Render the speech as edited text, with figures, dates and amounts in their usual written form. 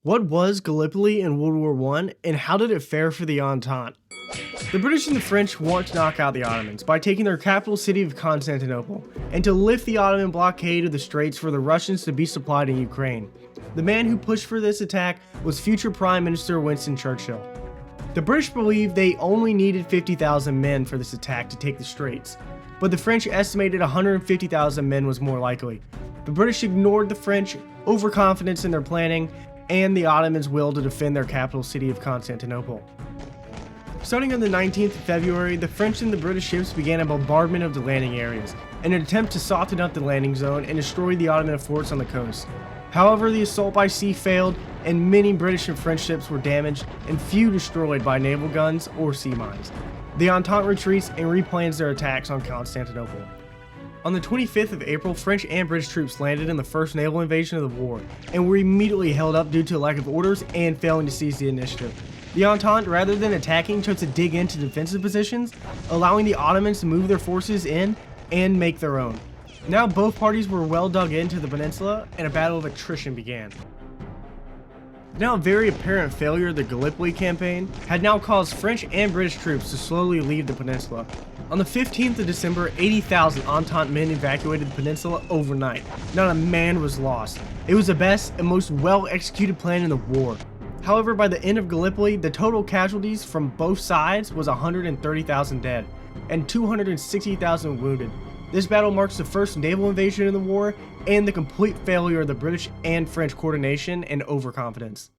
What was Gallipoli in World War I, and how did it fare for the Entente? The British and the French want to knock out the Ottomans by taking their capital city of Constantinople, and to lift the Ottoman blockade of the Straits for the Russians to be supplied in Ukraine. The man who pushed for this attack was future Prime Minister Winston Churchill. The British believed they only needed 50,000 men for this attack to take the Straits, but the French estimated 150,000 men was more likely. The British ignored the French overconfidence in their planning and the Ottomans' will to defend their capital city of Constantinople. Starting on the 19th of February, the French and the British ships began a bombardment of the landing areas, in an attempt to soften up the landing zone and destroy the Ottoman forts on the coast. However, the assault by sea failed, and many British and French ships were damaged and few destroyed by naval guns or sea mines. The Entente retreats and replans their attacks on Constantinople. On the 25th of April, French and British troops landed in the first naval invasion of the war, and were immediately held up due to a lack of orders and failing to seize the initiative. The Entente, rather than attacking, chose to dig into defensive positions, allowing the Ottomans to move their forces in and make their own. Now both parties were well dug into the peninsula, and a battle of attrition began. Now a very apparent failure of the Gallipoli campaign had now caused French and British troops to slowly leave the peninsula. On the 15th of December, 80,000 Entente men evacuated the peninsula overnight. Not a man was lost. It was the best and most well-executed plan in the war. However, by the end of Gallipoli, the total casualties from both sides was 130,000 dead and 260,000 wounded. This battle marks the first naval invasion in the war and the complete failure of the British and French coordination and overconfidence.